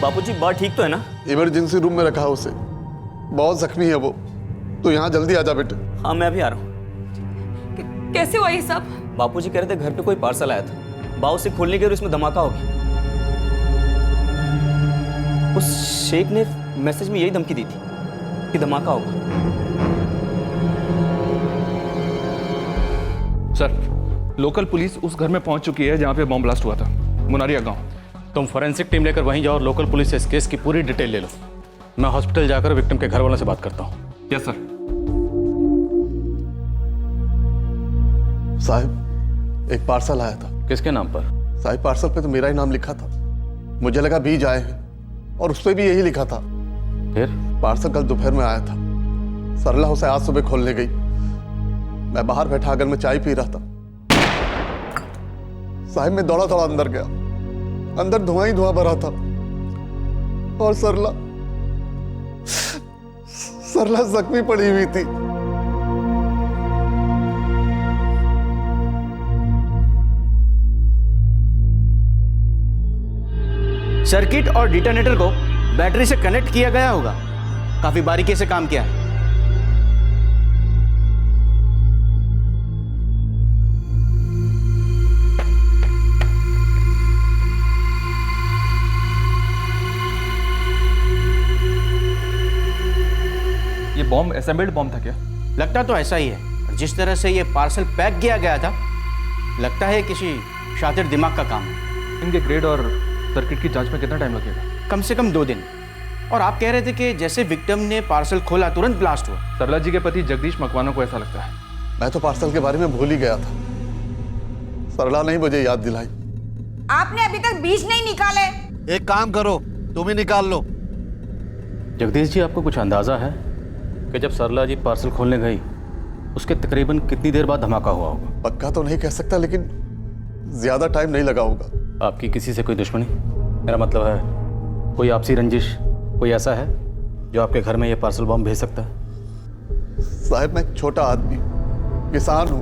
बापूजी बात ठीक तो है ना? इमरजेंसी रूम में रखा है उसे, बहुत जख्मी है वो। तो यहाँ जल्दी आ जा बेटे। हाँ मैं अभी आ रहा हूँ। कैसे हुआ ये सब? बापूजी कह रहे थे घर पे कोई पार्सल आया था, बाव से खोलने के और इसमें धमाका हो गया। उस शेख ने मैसेज में यही धमकी दी थी कि धमाका होगा। सर, लोकल पुलिस उस घर में पहुंच चुकी है जहां पे बॉम्ब ब्लास्ट हुआ था, मुनारिया गांव। तुम फॉरेंसिक टीम लेकर वहीं जाओ और लोकल पुलिस से इस केस की पूरी डिटेल ले लो। मैं हॉस्पिटल जाकर विक्टिम के घर वालों से बात करता हूँ। Yes sir. साहब, एक पार्सल आया था। किसके नाम पर? साहब, पार्सल पे तो मेरा ही नाम लिखा था। मुझे लगा बीज आए हैं और उस पे भी यही लिखा था। फिर? पार्सल कल दोपहर में आया था। सरला उसे आज सुबह खोलने गई। मैं बाहर बैठा आंगन में चाय पी रहा था। साहब, मैं दौड़ा दौड़ा अंदर गया। अंदर धुआं ही धुआं भरा था और सरला जख्मी पड़ी हुई थी। सर्किट और डिटोनेटर को बैटरी से कनेक्ट किया गया होगा। काफी बारीकी से काम किया है। ये बॉम्ब असेंबल्ड बॉम्ब था क्या? लगता तो ऐसा ही है। और जिस तरह से ये पार्सल पैक किया गया था, लगता है किसी शातिर दिमाग का काम है। इनके ग्रेड और सर्किट की जांच में कितना टाइम लगेगा? कम से कम 2 दिन। और आप कह रहे थे कि जैसे विक्टिम ने पार्सल खोला तुरंत ब्लास्ट हुआ। सरला जी के पति जगदीश मकवाना को ऐसा लगता है। मैं तो पार्सल के बारे में भूल ही गया था। सरला ने ही मुझे याद दिलाई। आपने अभी तक बीज नहीं निकाले। एक काम करो, तुम ही निकाल लो। जगदीश जी, आपको कुछ अंदाजा है कि जब सरला जी पार्सल खोलने गई उसके तकरीबन कितनी देर बाद धमाका हुआ होगा? पक्का तो नहीं कह सकता, लेकिन ज्यादा टाइम नहीं लगा होगा। आपकी किसी से कोई दुश्मनी? मेरा मतलब है कोई आपसी रंजिश, कोई ऐसा है जो आपके घर में ये पार्सल बॉम्ब भेज सकता है? साहब, मैं एक छोटा आदमी, किसान हूं।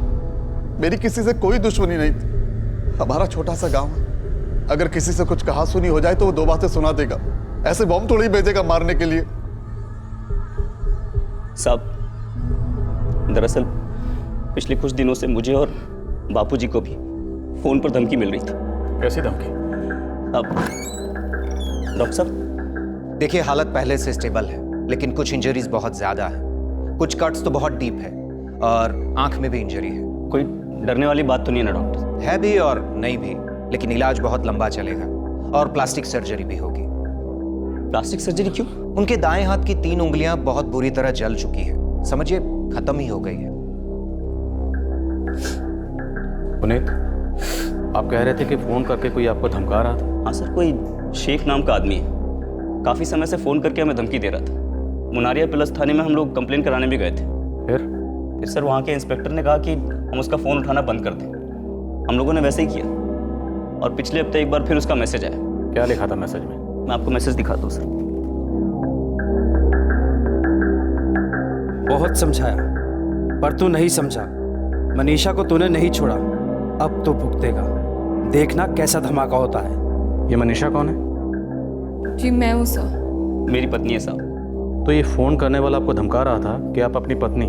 मेरी किसी से कोई दुश्मनी नहीं थी। हमारा छोटा सा गांव है। अगर किसी से कुछ कहा सुनी हो जाए तो वो 2 बातें सुना देगा। ऐसे बॉम्ब थोड़ी भेजेगा मारने के लिए। साहब, दरअसल पिछले कुछ दिनों से मुझे और बापूजी को भी फोन पर धमकी मिल रही थी। कैसी धमकी? अब डॉक्टर साहब, देखिए, हालत पहले से स्टेबल है, लेकिन कुछ इंजरीज बहुत ज्यादा है। कुछ कट्स तो बहुत डीप है और आंख में भी इंजरी है। कोई डरने वाली बात तो नहीं है ना डॉक्टर? है भी और नहीं भी, लेकिन इलाज बहुत लंबा चलेगा और प्लास्टिक सर्जरी भी होगी। प्लास्टिक सर्जरी क्यों? उनके दाएं हाथ की 3 उंगलियां बहुत बुरी तरह जल चुकी है। समझिए खत्म ही हो गई है। पुनीत, आप कह रहे थे कि फोन करके कोई आपको धमका रहा था? हाँ सर, कोई शेख नाम का आदमी है। काफी समय से फोन करके हमें धमकी दे रहा था। मुनारिया प्लस थाने में हम लोग कंप्लेन कराने भी गए थे। फिर सर वहाँ के इंस्पेक्टर ने कहा कि हम उसका फोन उठाना बंद कर दें। हम लोगों ने वैसे ही किया और पिछले हफ्ते एक बार फिर उसका मैसेज आया। क्या लिखा था मैसेज में? मैं आपको मैसेज दिखाता हूँ सर। बहुत समझाया पर तू नहीं समझा। मनीषा को तूने नहीं छोड़ा, अब तो भुगतेगा। देखना कैसा धमाका होता है। ये मनीषा कौन है? जी मैं हूँ सर। मेरी पत्नी है साहब। तो ये फोन करने वाला आपको धमका रहा था कि आप अपनी पत्नी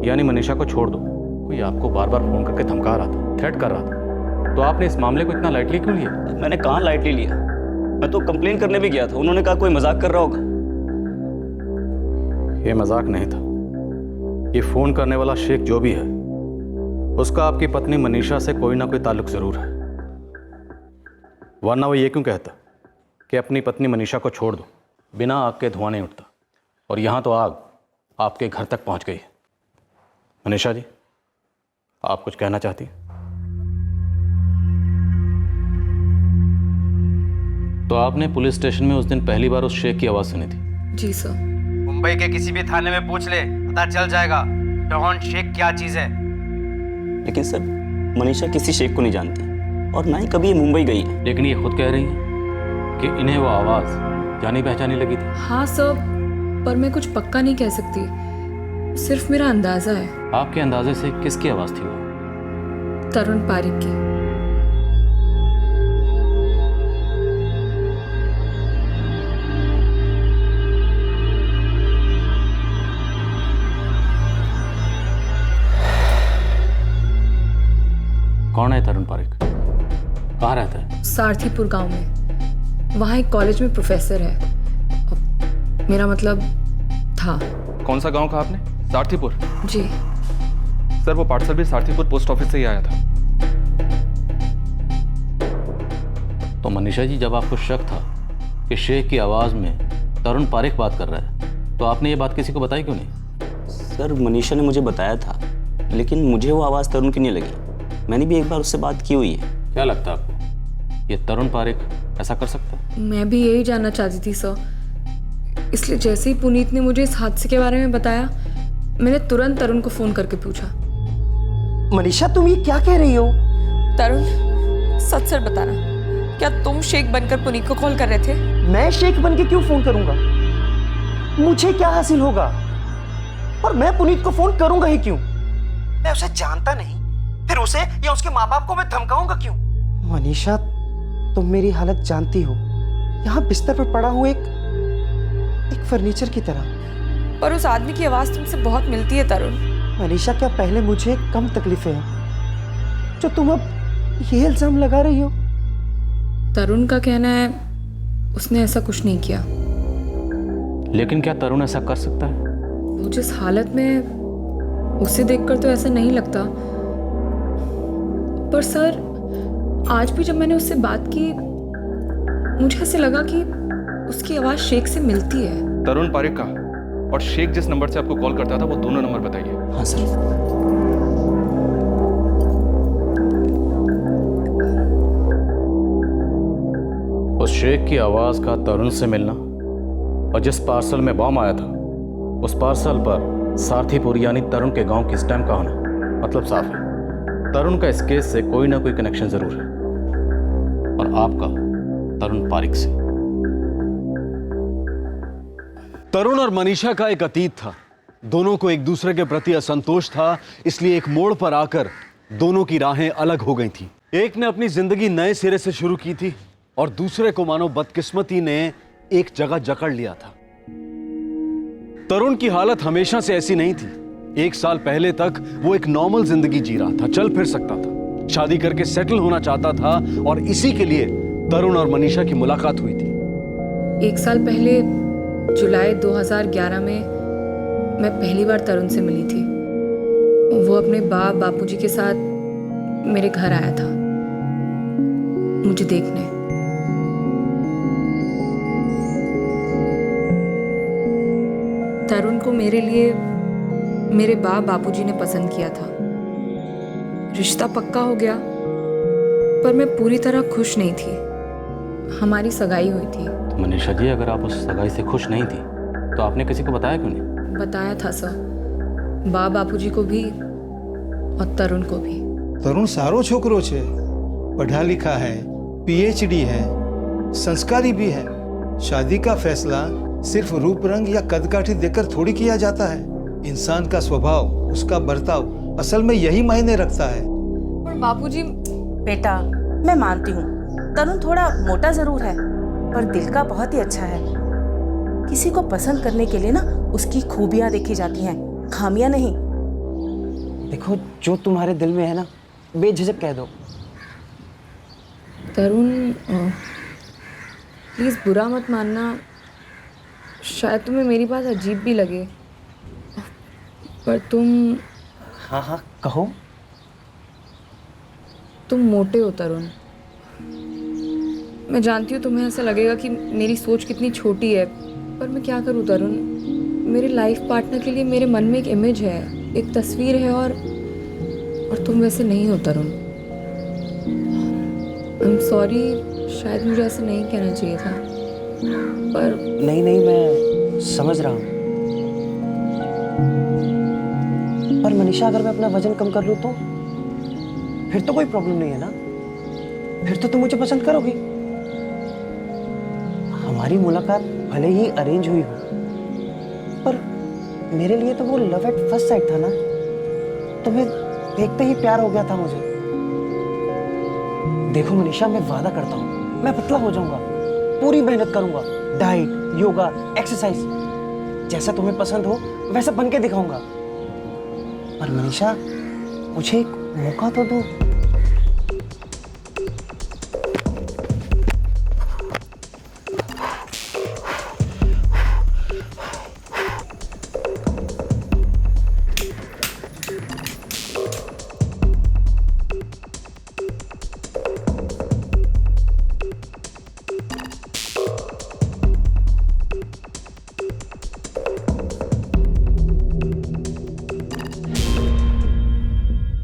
यानी मनीषा को छोड़ दो। कोई आपको बार बार फोन करके धमका रहा था, थ्रेट कर रहा था। तो आपने इस मामले को इतना लाइटली क्यों लिया? मैंने कहाँ लाइटली लिया, मैं तो कंप्लेन करने भी गया था। उन्होंने कहा कोई मजाक कर रहा होगा। ये मजाक नहीं था। ये फोन करने वाला शेख जो भी है उसका आपकी पत्नी मनीषा से कोई ना कोई ताल्लुक जरूर है, वरना वो ये क्यों कहता कि अपनी पत्नी मनीषा को छोड़ दो? बिना आग के धुआं नहीं उठता, और यहाँ तो आग आपके घर तक पहुँच गई है। मनीषा जी, आप कुछ कहना चाहती हैं? तो आपने पुलिस स्टेशन में उस दिन पहली बार उस शेख की आवाज़ सुनी थी? जी सर। मुंबई के किसी भी थाने में पूछ ले, पता चल जाएगा डॉन शेख क्या चीज है। लेकिन सर, मनीषा किसी शेख को नहीं जानती और ना ही कभी ये मुंबई गई है। लेकिन ये खुद कह रही हैं कि इन्हें वो आवाज़ जानी पहचानी लगी थी। हाँ सर, पर मैं कुछ पक्का नहीं कह सकती, सिर्फ मेरा अंदाजा है। आपके अंदाजे से किसकी आवाज़ थी वो? तरुण पारिक की। कौन है तरुण पारिक? कहाँ रहता है? सारथीपुर गांव में। वहाँ एक कॉलेज में प्रोफेसर है। मेरा मतलब था। कौन सा गांव कहा आपने? सारथीपुर? जी। सर वो पार्सल भी सारथीपुर पोस्ट ऑफिस से ही आया था। तो मनीषा जी, जब आपको शक था कि शेख की आवाज़ में तरुण पारिक बात कर रहा है, तो आपने ये बात किसी को बताई क्यों नहीं? सर मनीषा ने मुझे बताया था, लेकिन मुझे वो आवाज़ तरुण की नहीं लगी। मैंने भी एक बार उससे बात की हुई है। क्या लगता है आपको, ये तरुण पारिक ऐसा कर सकता है? मैं भी यही जानना चाहती थी सर। इसलिए जैसे ही पुनीत ने मुझे इस हादसे के बारे में बताया, मैंने तुरंत तरुण को फ़ोन करके पूछा। मनीषा, तुम ये क्या कह रही हो? तरुण, सच सच बताना, क्या तुम शेख बनकर पुनीत को कॉल कर रहे थे? मैं शेख बन के क्यों फोन करूंगा? मुझे क्या हासिल होगा? और मैं पुनीत को फोन करूंगा ही क्यों? मैं उसे जानता नहीं, फिर उसे या उसके माँ बाप को मैं धमकाऊंगा क्यों? मनीषा, तुम मेरी हालत जानती हो। यहाँ बिस्तर पर पड़ा हूँ एक फर्नीचर की तरह। पर उस आदमी की आवाज़ तुमसे बहुत मिलती है तरुण। मनीषा, क्या पहले मुझे कम तकलीफें हैं जो तुम अब ये इल्जाम लगा रही हो? तरुण का कहना है उसने ऐसा कुछ नहीं किया। लेकिन क्या तरुण ऐसा कर सकता है? वो जिस हालत में, उसे देखकर तो ऐसा नहीं लगता। पर सर, आज भी जब मैंने उससे बात की, मुझे ऐसे लगा कि उसकी आवाज़ शेख से मिलती है। तरुण पारिक का और शेख जिस नंबर से आपको कॉल करता था, वो दोनों नंबर बताइए। हाँ सर। उस शेख की आवाज़ का तरुण से मिलना और जिस पार्सल में बॉम्ब आया था, उस पार्सल पर सारथीपुर यानी तरुण के गांव की स्टैम्प का होना, मतलब साफ है तरुण का इस केस से कोई ना कोई कनेक्शन जरूर है, और आपका तरुण पारिक से। तरुण और मनीषा का एक अतीत था। दोनों को एक दूसरे के प्रति असंतोष था, इसलिए एक मोड़ पर आकर दोनों की राहें अलग हो गई थी। एक ने अपनी जिंदगी नए सिरे से शुरू की थी और दूसरे को मानो बदकिस्मती ने एक जगह जकड़ लिया था। तरुण की हालत हमेशा से ऐसी नहीं थी। 1 साल पहले तक वो एक नॉर्मल जिंदगी जी रहा था, चल फिर सकता था, शादी करके सेटल होना चाहता था, और इसी के लिए तरुण और मनीषा की मुलाकात हुई थी। 1 साल पहले जुलाई 2011 में मैं पहली बार तरुण से मिली थी। वो अपने बापूजी के साथ मेरे घर आया था मुझे देखने। तरुण को मेरे लिए मेरे बापूजी ने पसंद किया था। रिश्ता पक्का हो गया, पर मैं पूरी तरह खुश नहीं थी। हमारी सगाई हुई थी। तो मनीषा जी, अगर आप उस सगाई से खुश नहीं थी तो आपने किसी को बताया क्यों नहीं? बताया था सर, बापूजी को भी और तरुण को भी। तरुण सारो छोकरो छे, पढ़ा लिखा है, पीएचडी है, संस्कारी भी है। शादी का फैसला सिर्फ रूप रंग या कदकाठी देखकर थोड़ी किया जाता है। इंसान का स्वभाव, उसका बर्ताव असल में यही मायने रखता है। और बापूजी। बेटा, मैं मानती हूँ तरुण थोड़ा मोटा जरूर है, पर दिल का बहुत ही अच्छा है। किसी को पसंद करने के लिए ना उसकी खूबियां देखी जाती हैं, खामियां नहीं। देखो, जो तुम्हारे दिल में है ना, बेझिझक कह दो। तरुण, प्लीज़ बुरा मत मानना। शायद तुम्हें मेरी बात अजीब भी लगे, पर तुम। हाँ हाँ, कहो। तुम मोटे हो तरुण। मैं जानती हूँ तुम्हें ऐसा लगेगा कि मेरी सोच कितनी छोटी है, पर मैं क्या करूँ तरुण। मेरे लाइफ पार्टनर के लिए मेरे मन में एक इमेज है, एक तस्वीर है, और तुम वैसे नहीं हो तरुण। आई एम सॉरी, शायद मुझे ऐसे नहीं कहना चाहिए था, पर। नहीं, मैं समझ रहा हूँ। पर मनीषा, अगर मैं अपना वजन कम कर लूँ तो फिर तो कोई प्रॉब्लम नहीं है ना? फिर तो तुम मुझे पसंद करोगी। हमारी मुलाकात भले ही अरेंज हुई हो, पर मेरे लिए तो वो लव एट फर्स्ट साइट था ना। तुम्हें देखते ही प्यार हो गया था मुझे। देखो मनीषा, मैं वादा करता हूँ, मैं पतला हो जाऊंगा, पूरी मेहनत करूंगा, डाइट, योगा, एक्सरसाइज, जैसा तुम्हें पसंद हो वैसा बन के दिखाऊंगा। पर मनीषा, मुझे एक मौका तो दो।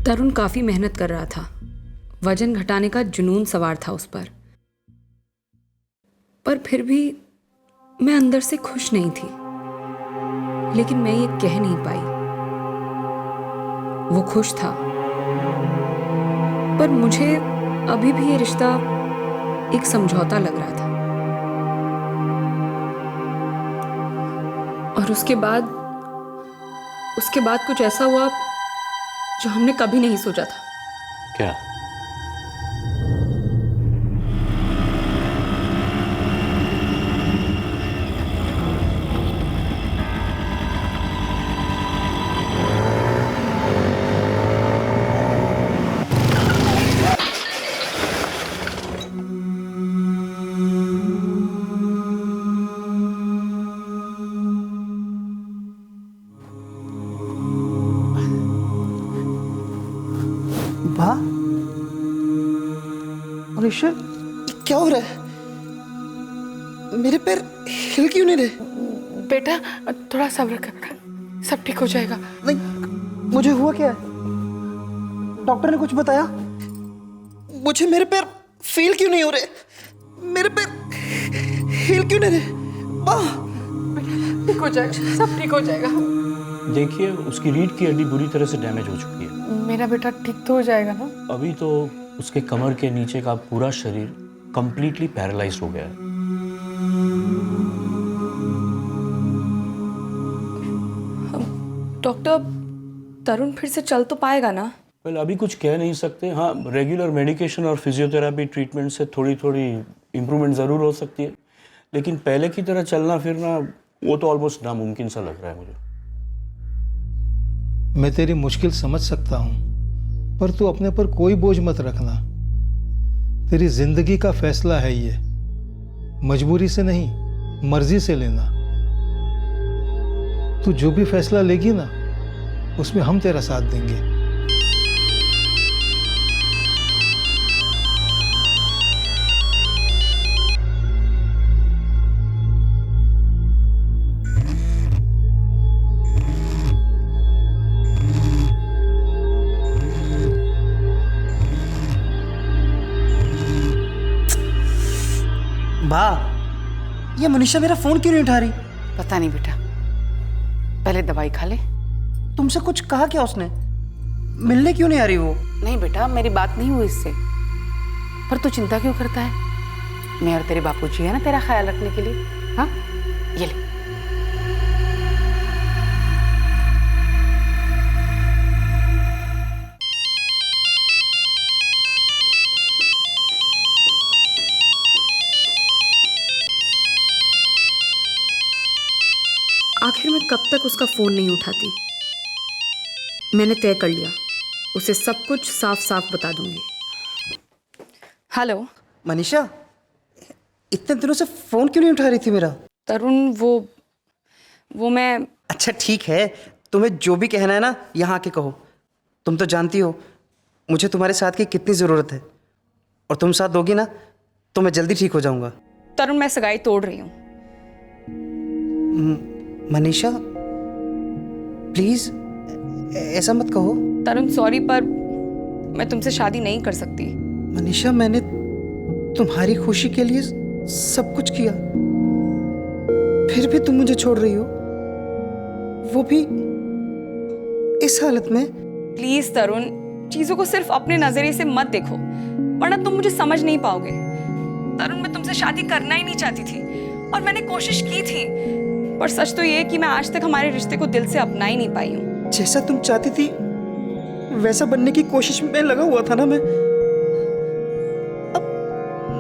तरुण काफ़ी मेहनत कर रहा था। वजन घटाने का जुनून सवार था उस पर फिर भी मैं अंदर से खुश नहीं थी। लेकिन मैं ये कह नहीं पाई। वो खुश था, पर मुझे अभी भी ये रिश्ता एक समझौता लग रहा था। और उसके बाद कुछ ऐसा हुआ जो हमने कभी नहीं सोचा था। क्या? वाह मनीषा, क्या हो रहा है? मेरे पैर हिल क्यों नहीं रहे? बेटा थोड़ा सब्र कर, सब ठीक हो जाएगा। नहीं, मुझे हुआ क्या है? डॉक्टर ने कुछ बताया? मुझे मेरे पैर फील क्यों नहीं हो रहे? मेरे पैर हिल क्यों नहीं रहे? ठीक हो जाएगा, सब ठीक हो जाएगा। देखिए, उसकी रीढ़ की हड्डी बुरी तरह से डैमेज हो चुकी है। मेरा बेटा ठीक तो हो जाएगा ना? अभी तो उसके कमर के नीचे का पूरा शरीर कंप्लीटली पैरालाइज्ड हो गया है। डॉक्टर, तरुण फिर से चल तो पाएगा ना? वेल, अभी कुछ कह नहीं सकते। हाँ, रेगुलर मेडिकेशन और फिजियोथेरेपी ट्रीटमेंट से थोड़ी थोड़ी इम्प्रूवमेंट ज़रूर हो सकती है, लेकिन पहले की तरह चलना फिरना वो तो ऑलमोस्ट नामुमकिन सा लग रहा है मुझे। मैं तेरी मुश्किल समझ सकता हूं, पर तू अपने पर कोई बोझ मत रखना। तेरी जिंदगी का फैसला है ये, मजबूरी से नहीं, मर्जी से लेना। तू जो भी फैसला लेगी ना, उसमें हम तेरा साथ देंगे। वाह, ये मनीषा मेरा फोन क्यों नहीं उठा रही? पता नहीं बेटा, पहले दवाई खा ले। तुमसे कुछ कहा क्या उसने? मिलने क्यों नहीं आ रही वो? नहीं बेटा, मेरी बात नहीं हुई इससे। पर तू चिंता क्यों करता है? मैं और तेरे बापूजी है ना तेरा ख्याल रखने के लिए। हाँ, ये ले। आखिर मैं कब तक उसका फोन नहीं उठाती? मैंने तय कर लिया, उसे सब कुछ साफ साफ बता दूंगी। हेलो मनीषा, इतने दिनों से फोन क्यों नहीं उठा रही थी मेरा? तरुण, वो मैं... अच्छा ठीक है, तुम्हें जो भी कहना है ना यहाँ आके कहो। तुम तो जानती हो मुझे तुम्हारे साथ की कितनी ज़रूरत है, और तुम साथ दोगी ना तो मैं जल्दी ठीक हो जाऊंगा। तरुण, मैं सगाई तोड़ रही हूँ। मनीषा प्लीज ऐसा मत कहो। तरुण सॉरी, पर मैं तुमसे शादी नहीं कर सकती। मनीषा, मैंने तुम्हारी खुशी के लिए सब कुछ किया, फिर भी तुम मुझे छोड़ रही हो, वो भी इस हालत में। प्लीज तरुण, चीजों को सिर्फ अपने नजरिए से मत देखो, वरना तुम मुझे समझ नहीं पाओगे। तरुण, मैं तुमसे शादी करना ही नहीं चाहती थी, और मैंने कोशिश की थी, पर सच तो ये है कि मैं आज तक हमारे रिश्ते को दिल से अपना ही नहीं पाई हूँ। जैसा तुम चाहती थी वैसा बनने की कोशिश में लगा हुआ था ना मैं। अब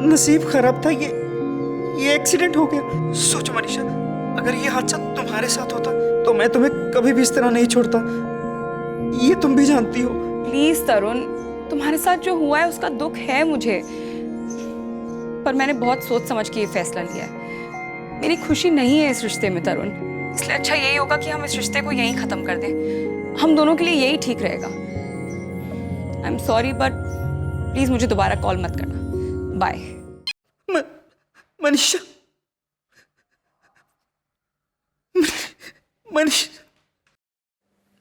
नसीब खराब था, ये एक्सीडेंट हो गया। सोचो मनीषा, अगर ये हादसा तुम्हारे साथ होता तो मैं तुम्हें कभी भी इस तरह नहीं छोड़ता, ये तुम भी जानती हो। प्लीज तरुण, तुम्हारे साथ जो हुआ है उसका दुख है मुझे, पर मैंने बहुत सोच समझ के ये फैसला लिया है। मेरी खुशी नहीं है इस रिश्ते में तरुण, इसलिए अच्छा यही होगा कि हम इस रिश्ते को यहीं खत्म कर दें। हम दोनों के लिए यही ठीक रहेगा। I am sorry, but please मुझे दोबारा कॉल मत करना। बाय। मनीषा,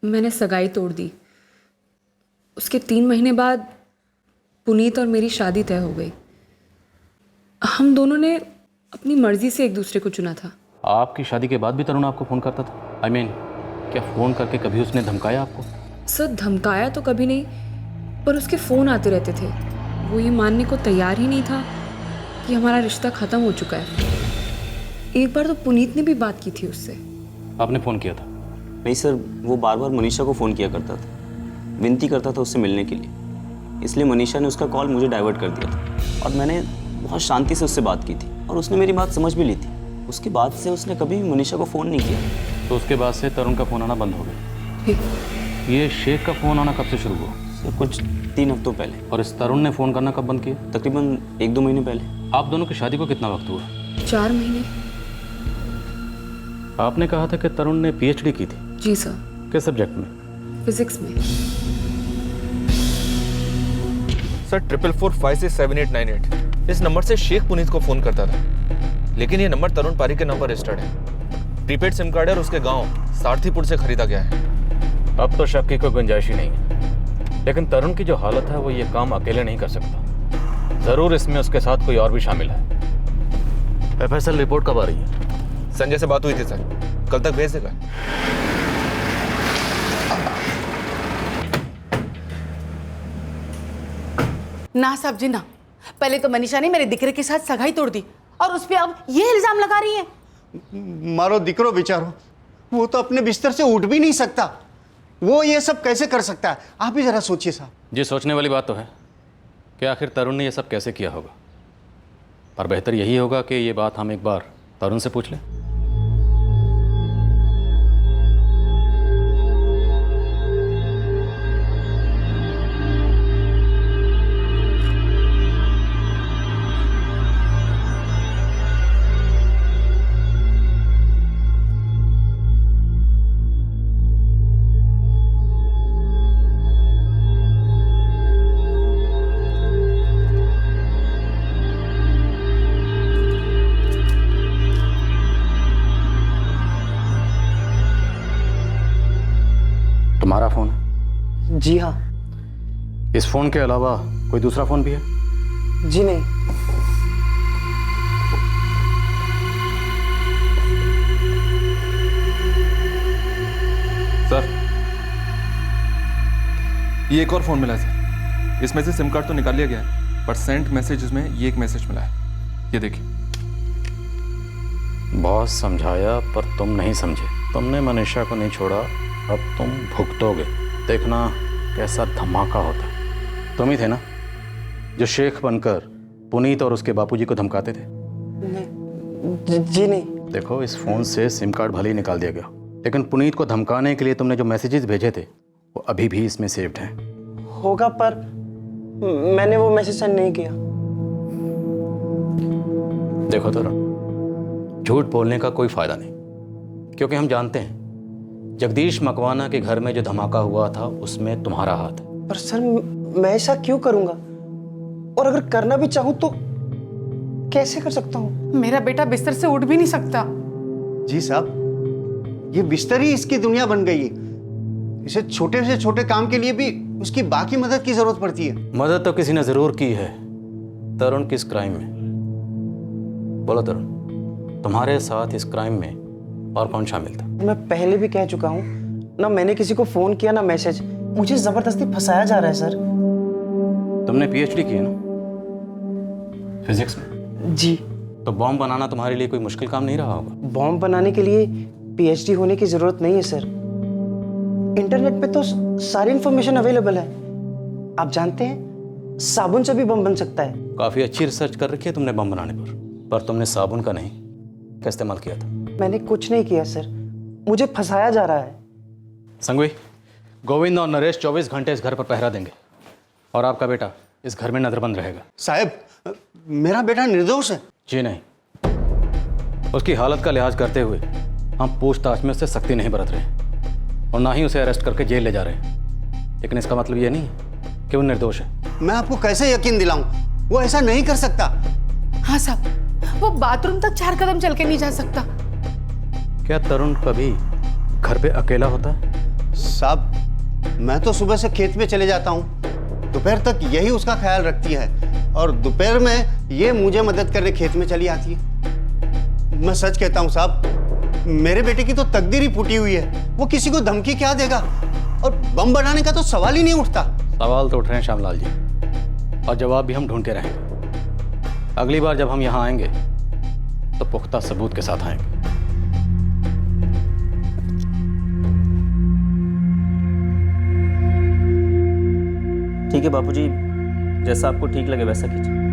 मैंने सगाई तोड़ दी, उसके 3 महीने बाद पुनीत और मेरी शादी तय हो गई। हम दोनों ने अपनी मर्जी से एक दूसरे को चुना था। आपकी शादी के बाद भी तरुण आपको फ़ोन करता था? आई मीन, क्या फ़ोन करके कभी उसने धमकाया आपको? सर, धमकाया तो कभी नहीं, पर उसके फ़ोन आते रहते थे। वो ये मानने को तैयार ही नहीं था कि हमारा रिश्ता ख़त्म हो चुका है। एक बार तो पुनीत ने भी बात की थी उससे। आपने फ़ोन किया था? नहीं सर, वो बार बार मनीषा को फ़ोन किया करता था, विनती करता था उससे मिलने के लिए। इसलिए मनीषा ने उसका कॉल मुझे डाइवर्ट कर दिया था और मैंने बहुत शांति से उससे बात की थी और उसने मेरी बात समझ भी ली थी। उसके बाद से उसने कभी भी मनीषा को फ़ोन नहीं किया। तो उसके बाद से तरुण का फ़ोन आना बंद हो गया। ये शेख का फ़ोन आना कब से शुरू हुआ? सर, कुछ 3 हफ्तों पहले। और इस तरुण ने फ़ोन करना कब बंद किया? तकरीबन 1-2 महीने पहले। आप दोनों की शादी को कितना वक्त हुआ? 4 महीने। आपने कहा था कि तरुण ने PhD की थी। जी सर। किस सब्जेक्ट में? फिजिक्स में। सर 44456788 इस नंबर से शेख पुनीत को फोन करता था, लेकिन ये नंबर तरुण पारी के नाम पर रजिस्टर्ड है। प्रीपेड सिम कार्ड है और उसके गांव सारथीपुर से खरीदा गया है। अब तो शक की कोई गुंजाइश ही नहीं है, लेकिन तरुण की जो हालत है वो ये काम अकेले नहीं कर सकता। जरूर इसमें उसके साथ कोई और भी शामिल है। FSL रिपोर्ट कब आ रही है? संजय से बात हुई थी सर, कल तक भेज देगा। ना साहब जी ना, पहले तो मनीषा ने मेरे दिकरे के साथ सगाई तोड़ दी और उस पे अब ये इल्जाम लगा रही है। मारो दिकरो बेचारो, वो तो अपने बिस्तर से उठ भी नहीं सकता, वो ये सब कैसे कर सकता है? आप ही जरा सोचिए साहब। जी, सोचने वाली बात तो है कि आखिर तरुण ने ये सब कैसे किया होगा, पर बेहतर यही होगा कि ये बात हम एक बार तरुण से पूछ लें। तुम्हारा फोन है? जी हाँ। इस फोन के अलावा कोई दूसरा फोन भी है? जी नहीं। सर, ये एक और फोन मिला है सर। इसमें से सिम कार्ड तो निकाल लिया गया है, पर सेंट मैसेजेस में ये एक मैसेज मिला है, ये देखिए। बहुत समझाया पर तुम नहीं समझे। तुमने मनीषा को नहीं छोड़ा, अब तुम भुगतोगे। देखना कैसा धमाका होता है। तुम ही थे ना जो शेख बनकर पुनीत और उसके बापूजी को धमकाते थे? नहीं। जी नहीं। देखो, इस फोन से सिम कार्ड भले ही निकाल दिया गया, लेकिन पुनीत को धमकाने के लिए तुमने जो मैसेजेस भेजे थे वो अभी भी इसमें सेव्ड हैं। होगा, पर मैंने वो मैसेज सेंड नहीं किया। देखो तरुण, झूठ बोलने का कोई फायदा नहीं, क्योंकि हम जानते हैं जगदीश मकवाना के घर में जो धमाका हुआ था उसमें तुम्हारा हाथ है। पर सर, मैं ऐसा क्यों करूंगा? और अगर करना भी चाहूं तो कैसे कर सकता हूं? मेरा बेटा बिस्तर से उठ भी नहीं सकता। जी साहब, ये बिस्तर ही इसकी दुनिया बन गई है। इसे छोटे से छोटे काम के लिए भी उसकी बाकी मदद की जरूरत पड़ती है। मदद तो किसी ने जरूर की है। तरुण किस क्राइम में? बोलो तरुण, तुम्हारे साथ इस क्राइम में और कौन शामिल था? मैं पहले भी कह चुका हूँ ना, मैंने किसी को फोन किया ना मैसेज। मुझे जबरदस्ती फंसाया जा रहा है सर। तुमने PhD की है ना फिजिक्स में? जी। तो बॉम्ब बनाना तुम्हारे लिए कोई मुश्किल काम नहीं रहा होगा? बॉम्ब बनाने के लिए PhD होने की जरूरत नहीं है सर। इंटरनेट पे तो सारी इंफॉर्मेशन अवेलेबल है। आप जानते हैं, साबुन से भी बम बन सकता है। काफी अच्छी रिसर्च कर रखी है तुमने बम बनाने पर तुमने साबुन का नहीं, का इस्तेमाल किया था? मैंने कुछ नहीं किया सर, मुझे फंसाया जा रहा है। संघवी, गोविंद और नरेश 24 घंटे इस घर पर पहरा देंगे और आपका बेटा इस घर में नजरबंद रहेगा। साहब, मेरा बेटा निर्दोष है। जी नहीं, उसकी हालत का लिहाज करते हुए हम पूछताछ में उससे सख्ती नहीं बरत रहे और ना ही उसे अरेस्ट करके जेल ले जा रहे हैं, लेकिन इसका मतलब ये नहीं है कि वो निर्दोष है। मैं आपको कैसे यकीन दिलाऊं? वो ऐसा नहीं कर सकता। हाँ साहब, वो बाथरूम तक 4 कदम चल के नहीं जा सकता। क्या तरुण कभी घर पे अकेला होता है? साहब, मैं तो सुबह से खेत में चले जाता हूँ, दोपहर तक यही उसका ख्याल रखती है और दोपहर में ये मुझे मदद करने खेत में चली आती है। मैं सच कहता हूँ साहब, मेरे बेटे की तो तकदीर ही फूटी हुई है। वो किसी को धमकी क्या देगा, और बम बनाने का तो सवाल ही नहीं उठता। सवाल तो उठ रहे हैं श्यामलाल जी, और जवाब भी हम ढूंढते रहेंगे। अगली बार जब हम यहाँ आएंगे तो पुख्ता सबूत के साथ आएंगे। ठीक है बापूजी, जैसा आपको ठीक लगे वैसा कीजिए।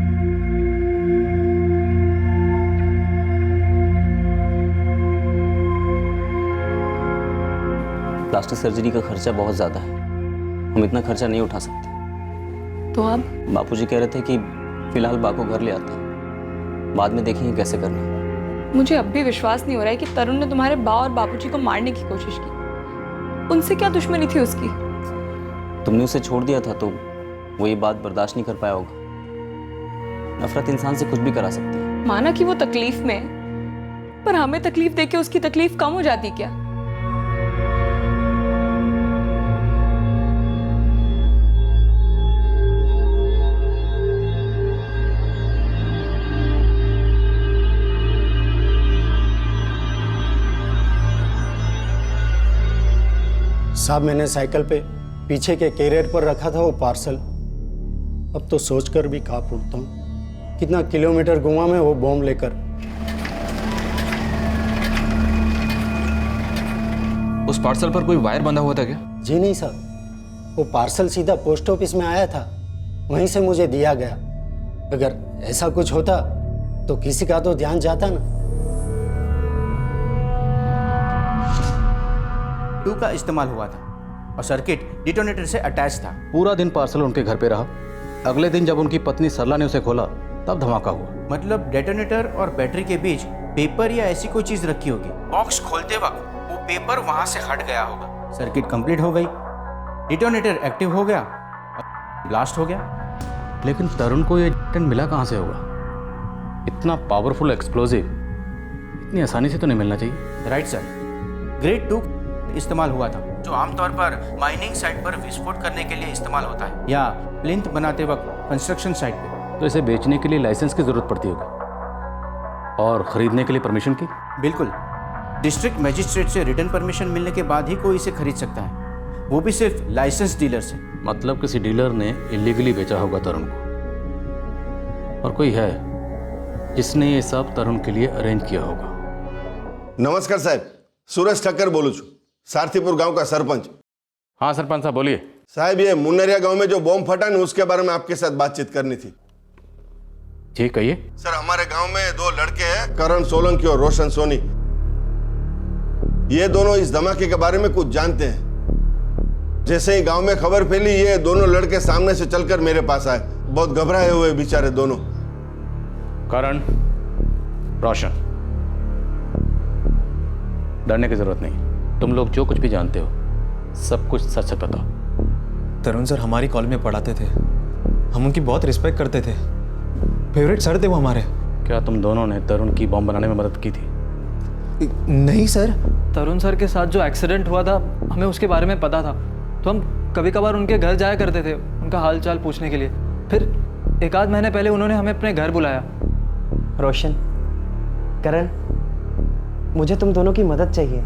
प्लास्टिक सर्जरी का खर्चा बहुत ज़्यादा है, हम इतना खर्चा नहीं उठा सकते। तो अब बापूजी कह रहे थे कि फिलहाल बा को घर ले आते हैं, बाद में देखेंगे कैसे करना है। मुझे अब भी विश्वास नहीं हो रहा है कि तरुण ने तुम्हारे बा और बापूजी को मारने की कोशिश की। उनसे क्या दुश्मनी थी उसकी? तुमने उसे छोड़ दिया था तो वो ये बात बर्दाश्त नहीं कर पाया होगा। नफरत इंसान से कुछ भी करा सकती है। माना कि वो तकलीफ में है, पर हमें तकलीफ देके उसकी तकलीफ कम हो जाती क्या? साहब, मैंने साइकिल पे पीछे के कैरियर पर रखा था वो पार्सल। अब तो सोचकर भी कांप उठता हूँ, कितना किलोमीटर घुमा मैं वो बॉम्ब लेकर। उस पार्सल पर कोई वायर बंधा हुआ था क्या? जी नहीं साहब, वो पार्सल सीधा पोस्ट ऑफिस में आया था, वहीं से मुझे दिया गया। अगर ऐसा कुछ होता तो किसी का तो ध्यान जाता ना। 2 का इस्तेमाल हुआ था और सर्किट डिटोनेटर से अटैच था। पूरा दिन पार्सल उनके घर पे रहा। अगले दिन जब उनकी पत्नी सरला ने उसे खोला तब धमाका हुआ। मतलब डेटोनेटर और बैटरी के बीच पेपर या ऐसी कोई चीज रखी होगी। बॉक्स खोलते वक्त वो पेपर वहां से हट गया होगा। सर्किट कंप्लीट हो गई, डिटोनेटर एक्टिव हो गया, ब्लास्ट हो गया। लेकिन तरुण को ये डेटन मिला कहाँ से होगा? इतना पावरफुल एक्सप्लोजिव इतनी आसानी से तो नहीं मिलना चाहिए। राइट सर, ग्रेड 2 इस्तेमाल हुआ था, जो आमतौर पर माइनिंग साइट पर विस्फोट करने के लिए इस्तेमाल होता है, या प्लिंथ बनाते वक्त कंस्ट्रक्शन साइट पे। तो इसे बेचने के लिए लाइसेंस की जरूरत पड़ती होगी, और खरीदने के लिए परमिशन की? बिल्कुल, डिस्ट्रिक्ट मजिस्ट्रेट से रिटर्न परमिशन मिलने के बाद ही कोई इसे खरीद सकता है, वो भी सिर्फ लाइसेंस डीलर से। मतलब किसी डीलर ने इलीगली बेचा होगा तरुण को, और कोई है जिसने ये सब तरुण के लिए अरेंज किया होगा। नमस्कार साहब, सूरज ठक्कर बोलू छू, सारथीपुर गांव का सरपंच। हाँ सरपंच साहब बोलिए। साहब, ये मुन्नरिया गांव में जो बॉम्ब फटा ना, उसके बारे में आपके साथ बातचीत करनी थी। जी कहिए। सर, हमारे गांव में 2 लड़के हैं, करण सोलंकी और रोशन सोनी। ये दोनों इस धमाके के बारे में कुछ जानते हैं। जैसे ही गांव में खबर फैली, ये दोनों लड़के सामने से चलकर मेरे पास आए। बहुत घबराए हुए बेचारे दोनों। करण, रोशन, डरने की जरूरत नहीं। तुम लोग जो कुछ भी जानते हो सब कुछ सच सच बताओ। तरुण सर हमारी कॉलेज में पढ़ाते थे, हम उनकी बहुत रिस्पेक्ट करते थे, फेवरेट सर थे वो हमारे। क्या तुम दोनों ने तरुण की बॉम्ब बनाने में मदद की थी? नहीं सर। तरुण सर के साथ जो एक्सीडेंट हुआ था, हमें उसके बारे में पता था, तो हम कभी कभार उनके घर जाया करते थे उनका हाल चाल पूछने के लिए। फिर 1 आध महीने पहले उन्होंने हमें अपने घर बुलाया। रोशन, करण, मुझे तुम दोनों की मदद चाहिए।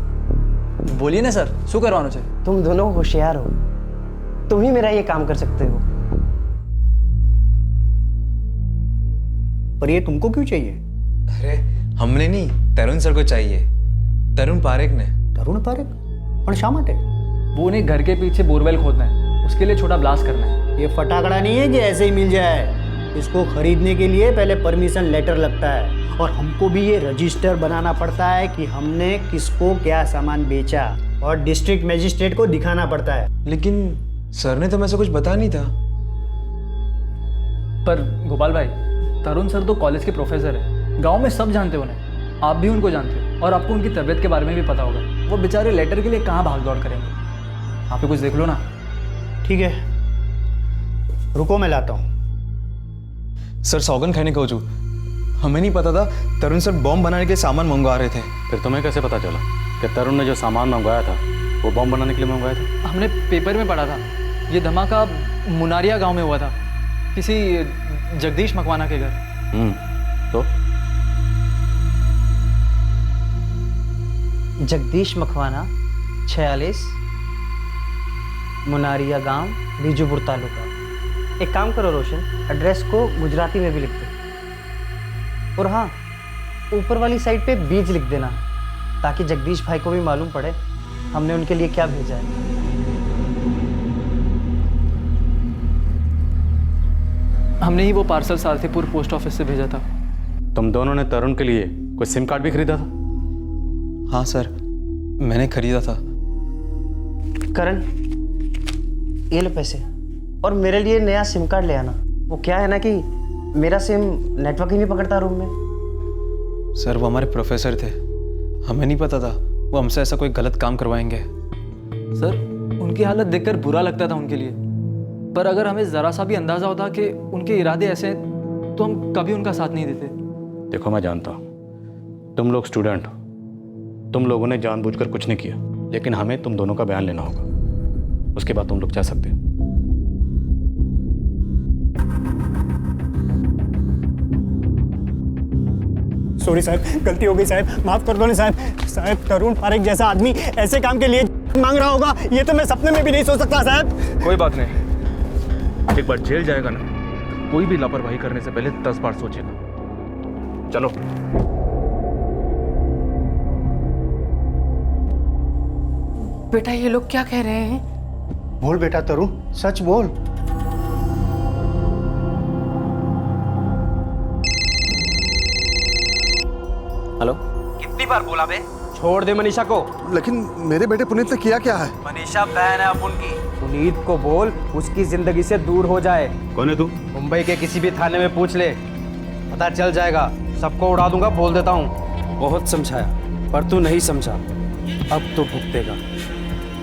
बोलिए ना सर, शू करवाना चाहिए? तुम दोनों होशियार हो, तुम ही मेरा ये काम कर सकते हो। पर ये तुमको क्यों चाहिए? अरे हमने नहीं, तरुण सर को चाहिए। तरुण पारेख ने। तरुण पारेख? पर शा માટે? वो उन्हें घर के पीछे बोरवेल खोदना है, उसके लिए छोटा ब्लास्ट करना है। ये फटाकड़ा नहीं है कि ऐसे ही मिल जाए। इसको खरीदने के लिए पहले परमिशन लेटर लगता है, और हमको भी ये रजिस्टर बनाना पड़ता है कि हमने किसको क्या सामान बेचा, और डिस्ट्रिक्ट मजिस्ट्रेट को दिखाना पड़ता है। लेकिन सर ने तो मुझे कुछ बता नहीं था। पर गोपाल भाई, तरुण सर तो कॉलेज के प्रोफेसर है, गांव में सब जानते उन्हें, आप भी उनको जानते हो, और आपको उनकी तबीयत के बारे में भी पता होगा। वो बेचारे लेटर के लिए कहाँ भाग दौड़ करेंगे? आप भी कुछ देख लो ना। ठीक है, रुको मैं लाता हूँ। सर सौगन खाने को जो हमें नहीं पता था तरुण सर बॉम्ब बनाने के सामान मंगवा रहे थे। फिर तुम्हें कैसे पता चला कि तरुण ने जो सामान मंगवाया था वो बॉम्ब बनाने के लिए मंगवाया था? हमने पेपर में पढ़ा था। ये धमाका मुनारिया गांव में हुआ था, किसी जगदीश मकवाना के घर। तो जगदीश मखवाना 46 मुनारिया गांव बीजूपुर तालुका। एक काम करो रोशन, एड्रेस को गुजराती में भी लिख दो, और हाँ ऊपर वाली साइड पे बीज लिख देना, ताकि जगदीश भाई को भी मालूम पड़े हमने उनके लिए क्या भेजा है। हमने ही वो पार्सल सारथीपुर पोस्ट ऑफिस से भेजा था। तुम दोनों ने तरुण के लिए कोई सिम कार्ड भी खरीदा था? हाँ सर, मैंने खरीदा था। करण, ये लो पैसे, और मेरे लिए नया सिम कार्ड ले आना। वो क्या है ना कि मेरा सिम नेटवर्क ही नहीं पकड़ता रूम में। सर वो हमारे प्रोफेसर थे, हमें नहीं पता था वो हमसे ऐसा कोई गलत काम करवाएंगे। सर उनकी हालत देखकर बुरा लगता था उनके लिए, पर अगर हमें ज़रा सा भी अंदाज़ा होता कि उनके इरादे ऐसे हैं तो हम कभी उनका साथ नहीं देते। देखो मैं जानता हूँ तुम लोग स्टूडेंट हो, तुम लोगों ने जानबूझकर कुछ नहीं किया, लेकिन हमें तुम दोनों का बयान लेना होगा, उसके बाद तुम लोग जा सकते हो। सॉरी साहब, गलती हो गई साहब, माफ कर दो ना साहब। साहब तरुण पारेख जैसा आदमी ऐसे काम के लिए मांग रहा होगा, ये तो मैं सपने में भी नहीं सोच सकता साहब। कोई बात नहीं, एक बार जेल जाएगा ना, कोई भी लापरवाही करने से पहले 10 बार सोचेगा। चलो। बेटा ये लोग क्या कह रहे हैं? बोल बेटा तरुण, सच बोल। हेलो। कितनी बार बोला बे, छोड़ दे मनीषा को। लेकिन मेरे बेटे पुनीत ने किया क्या है? मनीषा बहन है अपन की, पुनीत को बोल उसकी जिंदगी से दूर हो जाए। कौन है तू? मुंबई के किसी भी थाने में पूछ ले, पता चल जाएगा। सबको उड़ा दूंगा, बोल देता हूँ। बहुत समझाया पर तू नहीं समझा, अब तो भुगतेगा।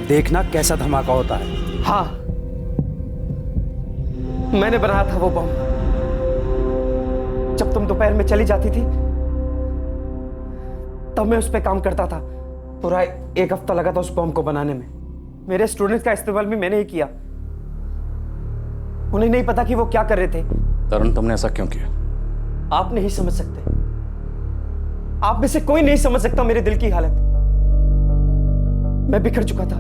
देखना कैसा धमाका होता है। हाँ, मैंने बनाया था वो बम। जब तुम दोपहर में चली जाती थी तब मैं उस पर काम करता था। पूरा 1 हफ्ता लगा था उस बम को बनाने में। मेरे स्टूडेंट्स का इस्तेमाल भी मैंने ही किया। उन्हें नहीं पता कि वो क्या कर रहे थे। तरुण तुमने ऐसा क्यों किया? आप नहीं समझ सकते, आप में से कोई नहीं समझ सकता मेरे दिल की हालत। मैं बिखर चुका था,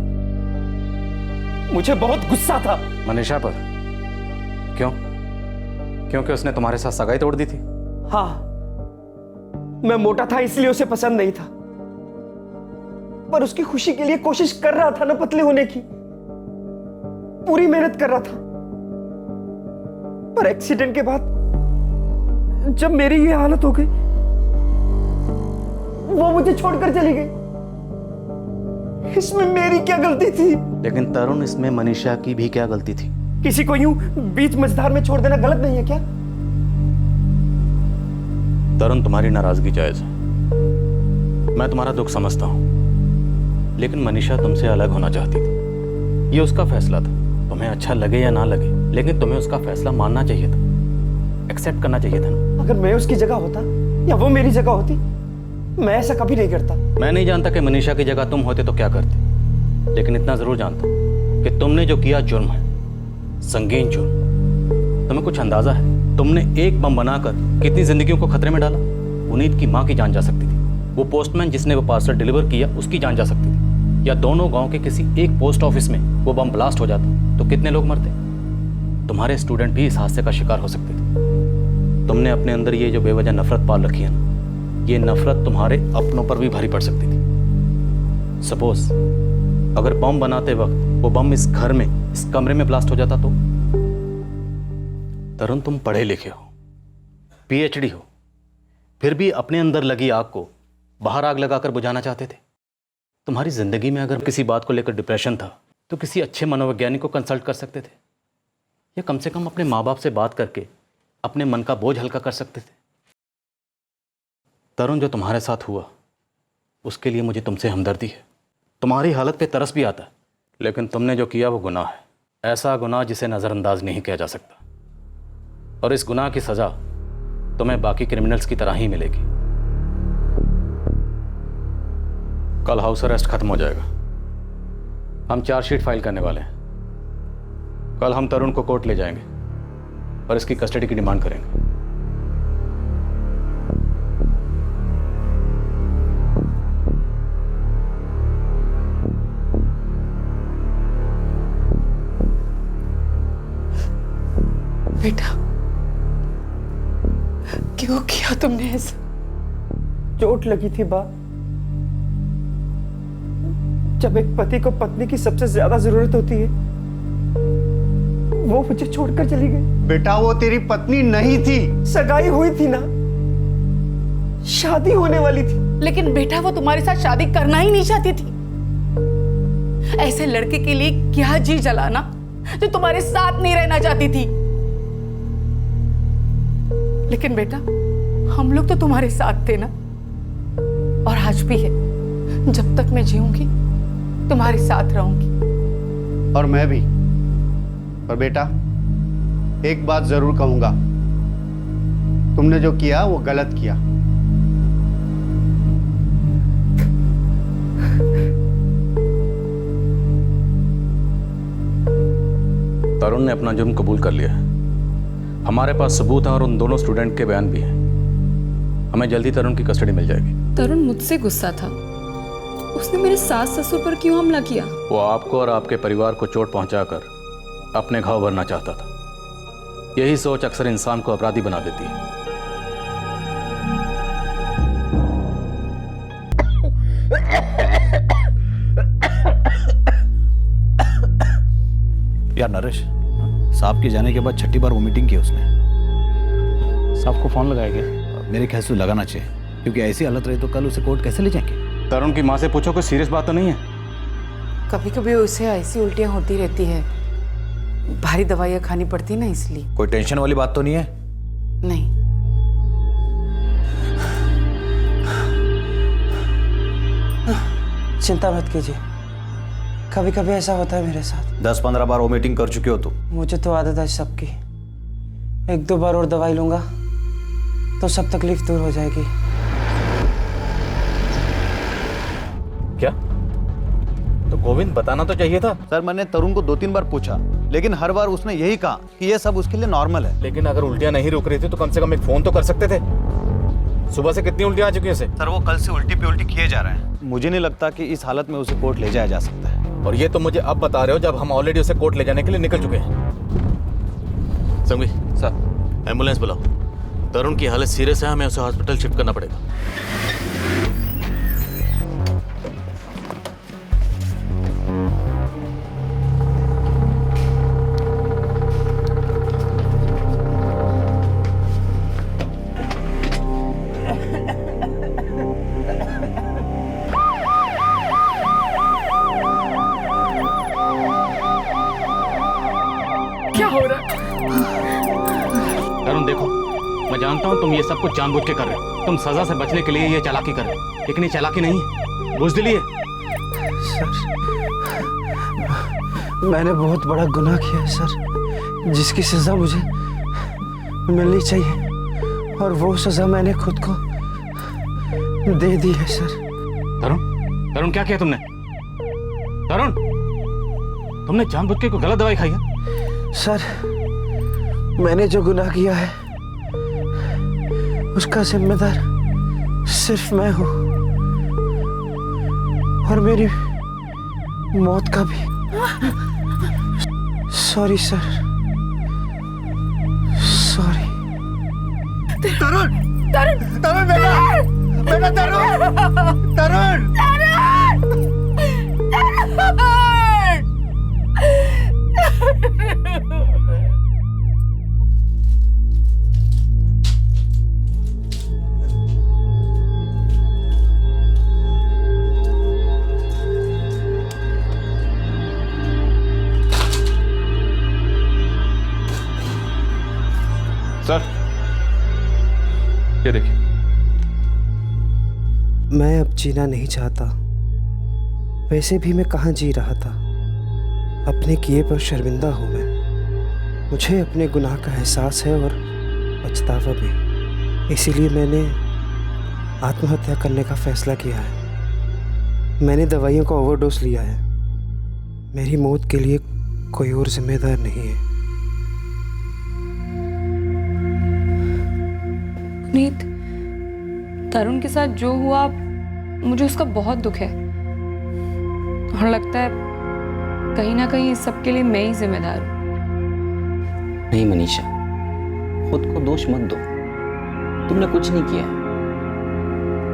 मुझे बहुत गुस्सा था मनीषा पर। क्यों? क्योंकि उसने तुम्हारे साथ सगाई तोड़ दी थी? हाँ, मैं मोटा था इसलिए उसे पसंद नहीं था, पर उसकी खुशी के लिए कोशिश कर रहा था ना पतले होने की। पूरी मेहनत कर रहा था, पर एक्सीडेंट के बाद जब मेरी ये हालत हो गई, वो मुझे छोड़कर चली गई। इसमें मेरी क्या गलती थी? लेकिन तरुण इसमें मनीषा की भी क्या गलती थी? किसी को यूं बीच मझधार में छोड़ देना गलत नहीं है क्या? तरुण तुम्हारी नाराजगी जायज है, मैं तुम्हारा दुख समझता हूं, लेकिन मनीषा तुमसे अलग होना चाहती थी। ये उसका फैसला था, तुम्हें अच्छा लगे या ना लगे, लेकिन तुम्हें उसका फैसला मानना चाहिए था, एक्सेप्ट करना चाहिए था ना। अगर मैं उसकी जगह होता या वो मेरी जगह होती, मैं ऐसा कभी नहीं करता। मैं नहीं जानता कि मनीषा की जगह तुम होते तो क्या करते, लेकिन इतना जरूर जानता हूं कि तुमने जो किया जुर्म है, संगीन जुर्म। तुम्हें कुछ अंदाजा है तुमने एक बम बनाकर कितनी जिंदगियों को खतरे में डाला? पुनीत की माँ की जान जा सकती थी, वो पोस्टमैन जिसने वो पार्सल डिलीवर किया उसकी जान जा सकती थी, या दोनों गांव के किसी एक पोस्ट ऑफिस में वो बम ब्लास्ट हो जाता तो कितने लोग मरते? तुम्हारे स्टूडेंट भी इस हादसे का शिकार हो सकते थे। तुमने अपने अंदर ये जो बेवजह नफरत पाल रखी है ना, ये नफरत तुम्हारे अपनों पर भी भारी पड़ सकती थी। सपोज अगर बम बनाते वक्त वो बम इस घर में, इस कमरे में ब्लास्ट हो जाता तो? तरुण तुम पढ़े लिखे हो, PhD हो, फिर भी अपने अंदर लगी आग को बाहर आग लगाकर बुझाना चाहते थे। तुम्हारी जिंदगी में अगर किसी बात को लेकर डिप्रेशन था तो किसी अच्छे मनोवैज्ञानिक को कंसल्ट कर सकते थे, या कम से कम अपने माँ बाप से बात करके अपने मन का बोझ हल्का कर सकते थे। तरुण जो तुम्हारे साथ हुआ उसके लिए मुझे तुमसे हमदर्दी है, तुम्हारी हालत पे तरस भी आता है, लेकिन तुमने जो किया वो गुनाह है, ऐसा गुनाह जिसे नज़रअंदाज नहीं किया जा सकता, और इस गुनाह की सज़ा तुम्हें बाकी क्रिमिनल्स की तरह ही मिलेगी। कल हाउस अरेस्ट खत्म हो जाएगा, हम चार्जशीट फाइल करने वाले हैं। कल हम तरुण को कोर्ट ले जाएंगे और इसकी कस्टडी की डिमांड करेंगे। बेटा, क्यों किया तुमने ऐसा? चोट लगी थी बा। जब एक पति को पत्नी की सबसे ज्यादा जरूरत होती है, वो मुझे छोड़कर चली गई। बेटा, वो तेरी पत्नी नहीं थी। सगाई हुई थी ना, शादी होने वाली थी। लेकिन बेटा, वो तुम्हारे साथ शादी करना ही नहीं चाहती थी। ऐसे लड़के के लिए क्या जी जलाना जो तुम्हारे साथ नहीं रहना चाहती थी। लेकिन बेटा, हम लोग तो तुम्हारे साथ थे ना, और आज भी है। जब तक मैं जीऊंगी तुम्हारे साथ रहूंगी। और मैं भी। पर बेटा, एक बात जरूर कहूंगा, तुमने जो किया वो गलत किया। तरुण ने अपना जुर्म कबूल कर लिया है। हमारे पास सबूत है और उन दोनों स्टूडेंट के बयान भी हैं। हमें जल्दी तरुण की कस्टडी मिल जाएगी। तरुण मुझसे गुस्सा था। उसने मेरे सास ससुर पर क्यों हमला किया? वो आपको और आपके परिवार को चोट पहुंचाकर अपने घाव भरना चाहता था। यही सोच अक्सर इंसान को अपराधी बना देती है। यार नरेश, साहब के जाने के बाद छठी बार वोमिटिंग की उसने। साहब को फोन लगाया गया? मेरे ख्याल से लगाना चाहिए, क्योंकि ऐसी हालत रही तो कल उसे कोर्ट कैसे ले जाएंगे? तरुण की माँ से पूछो, कोई सीरियस बात तो नहीं है? कभी कभी उसे ऐसी उल्टियां होती रहती है, भारी दवाइयां खानी पड़ती ना, इसलिए। कोई टेंशन वाली बात तो नहीं है? नहीं। चिंता मत कीजिए, कभी कभी ऐसा होता है मेरे साथ। 10-15 बार वोमिटिंग कर चुके हो तुम। मुझे तो आदत है सबकी। 1-2 बार और दवाई लूंगा तो सब तकलीफ दूर हो जाएगी। क्या? तो गोविंद बताना तो चाहिए था। सर, मैंने तरुण को 2-3 बार पूछा, लेकिन हर बार उसने यही कहा कि ये सब उसके लिए नॉर्मल है। लेकिन अगर उल्टियां नहीं रुक रही थी तो कम से कम एक फोन तो कर सकते थे। सुबह से कितनी उल्टियां आ चुकी हैं उसे? सर, वो कल से उल्टी पे उल्टी किए जा रहे हैं। मुझे नहीं लगता कि इस हालत में उसे कोर्ट ले जाया जा सकता है। और ये तो मुझे अब बता रहे हो जब हम ऑलरेडी उसे कोर्ट ले जाने के लिए निकल चुके हैं। संघवी सर, एम्बुलेंस बुलाओ। तरुण की हालत सीरियस है, हमें उसे हॉस्पिटल शिफ्ट करना पड़ेगा। क्या हो रहा है? तरुण देखो, मैं जानता हूं तुम ये सब कुछ जानबूझ के कर रहे हो। तुम सजा से बचने के लिए ये चालाकी कर रहे हो, लेकिन ये चालाकी नहीं है, बुज़दिली है। सर, मैंने बहुत बड़ा गुनाह किया है सर, जिसकी सजा मुझे मिलनी चाहिए, और वो सजा मैंने खुद को दे दी है सर। तरुण क्या किया तुमने? तरुण, तुमने जानबूझ के कोई गलत दवाई खाई है? सर, मैंने जो गुनाह किया है उसका जिम्मेदार सिर्फ मैं हूं, और मेरी मौत का भी। Sorry sir, sorry. Tarun, Tarun, Tarun, बेटा, तरुण, तरुण, सर, ये देखिए। मैं अब जीना नहीं चाहता। वैसे भी मैं कहाँ जी रहा था। अपने किए पर शर्मिंदा हूँ मैं। मुझे अपने गुनाह का एहसास है और पछतावा भी। इसीलिए मैंने आत्महत्या करने का फैसला किया है। मैंने दवाइयों का ओवरडोज लिया है। मेरी मौत के लिए कोई और जिम्मेदार नहीं है। पुनीत, तरुण के साथ जो हुआ मुझे उसका बहुत दुख है और लगता है कहीं ना कहीं इस सब के लिए मैं ही जिम्मेदार हूँ। नहीं मनीषा, खुद को दोष मत दो, तुमने कुछ नहीं किया।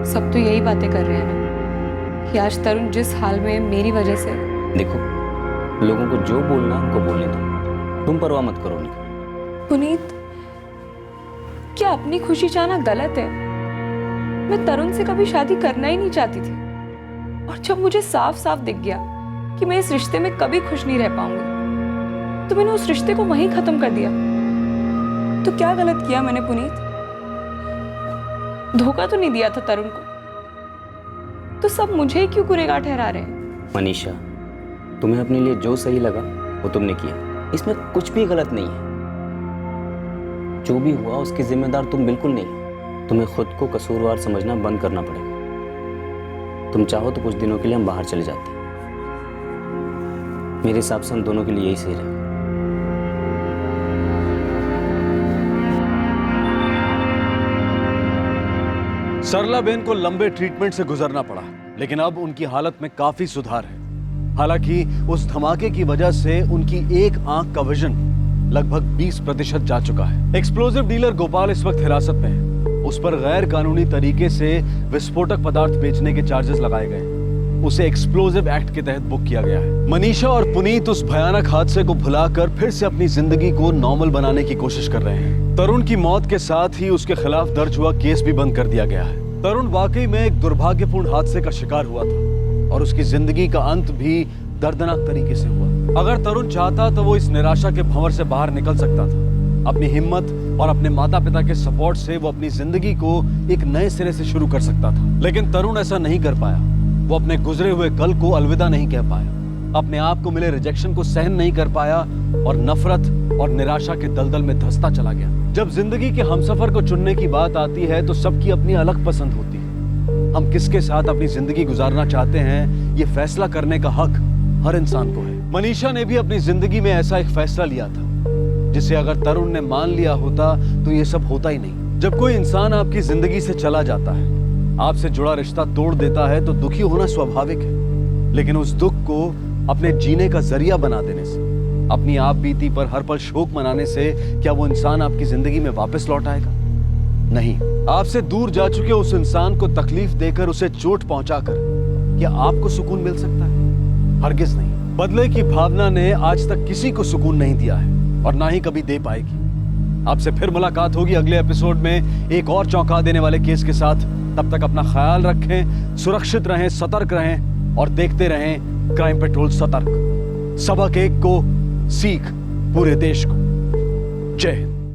सब तो यही बातें कर रहे हैं ना कि आज तरुण जिस हाल में है मेरी वजह से। देखो, लोगों को जो बोलना उनको बोलने दो, तुम परवाह मत करो उनकी। पुनीत, क्या अपनी खुशी चाहना गलत है? मैं तरुण से कभी शादी करना ही नहीं चाहती थी और जब मुझे साफ साफ दिख गया कि मैं इस रिश्ते में कभी खुश नहीं रह पाऊंगी तो मैंने उस रिश्ते को वहीं खत्म कर दिया। तो क्या गलत किया मैंने पुनीत? धोखा तो नहीं दिया था तरुण को, तो सब मुझे ही क्यों गुनहगार ठहरा रहे हैं? मनीषा, तुम्हें अपने लिए जो सही लगा वो तुमने किया, इसमें कुछ भी गलत नहीं है। जो भी हुआ उसकी जिम्मेदार तुम बिल्कुल नहीं। तुम्हें खुद को कसूरवार समझना बंद करना पड़ेगा। तुम चाहो तो कुछ दिनों के लिए हम बाहर चले जाते हैं। मेरे हिसाब से हम दोनों के लिए यही सही रहेगा। सरलाबेन को लंबे ट्रीटमेंट से गुजरना पड़ा, लेकिन अब उनकी हालत में काफी सुधार है। हालांकि उस धमाके की वजह से उनकी एक आंख का विजन लगभग 20% जा चुका है। एक्सप्लोजिव डीलर गोपाल इस वक्त हिरासत में है। उस पर गैर कानूनी तरीके से विस्फोटक पदार्थ बेचने के चार्जेस लगाए गए। उसे एक्सप्लोजिव एक्ट के तहत बुक किया गया है। मनीषा और पुनीत उस भयानक हादसे को भुलाकर फिर से अपनी जिंदगी को नॉर्मल बनाने की कोशिश कर रहे हैं। तरुण की मौत के साथ ही उसके खिलाफ दर्ज हुआ केस भी बंद कर दिया गया है। तरुण वाकई में एक दुर्भाग्यपूर्ण हादसे का शिकार हुआ था और उसकी जिंदगी का अंत भी दर्दनाक तरीके से हुआ। अगर तरुण चाहता तो वो इस निराशा के भंवर से बाहर निकल सकता था। अपनी हिम्मत और अपने माता पिता के सपोर्ट से वो अपनी जिंदगी को एक नए सिरे से शुरू कर सकता था, लेकिन तरुण ऐसा नहीं कर पाया। वो अपने गुजरे हुए कल को अलविदा नहीं कह पाया, अपने आप को मिले रिजेक्शन को सहन नहीं कर पाया और नफरत और निराशा के दलदल में धंसता चला गया। जब जिंदगी के हमसफर को चुनने की बात आती है तो सबकी अपनी अलग पसंद होती है। हम किसके साथ अपनी जिंदगी गुजारना चाहते हैं, ये फैसला करने का हक हर इंसान को है। मनीषा ने भी अपनी जिंदगी में ऐसा एक फैसला लिया था जिसे अगर तरुण ने मान लिया होता तो ये सब होता ही नहीं। जब कोई इंसान आपकी जिंदगी से चला जाता है, आपसे जुड़ा रिश्ता तोड़ देता है, तो दुखी होना स्वाभाविक है, लेकिन उस दुख को अपने जीने का जरिया बना देने से, अपनी आप बीती पर हर पल शोक मनाने से क्या वो इंसान आपकी जिंदगी में वापस लौट आएगा? नहीं। आपसे दूर जा चुके उस इंसान को तकलीफ देकर, उसे चोट पहुंचाकर क्या आपको सुकून मिल सकता है? हरगिज नहीं। बदले की भावना ने आज तक किसी को सुकून नहीं दिया है और ना ही कभी दे पाएगी। आपसे फिर मुलाकात होगी अगले एपिसोड में एक और चौंका देने वाले केस के साथ। तब तक अपना ख्याल रखें, सुरक्षित रहें, सतर्क रहें और देखते रहें क्राइम पेट्रोल सतर्क। सबक एक को, सीख पूरे देश को। जय हिंद।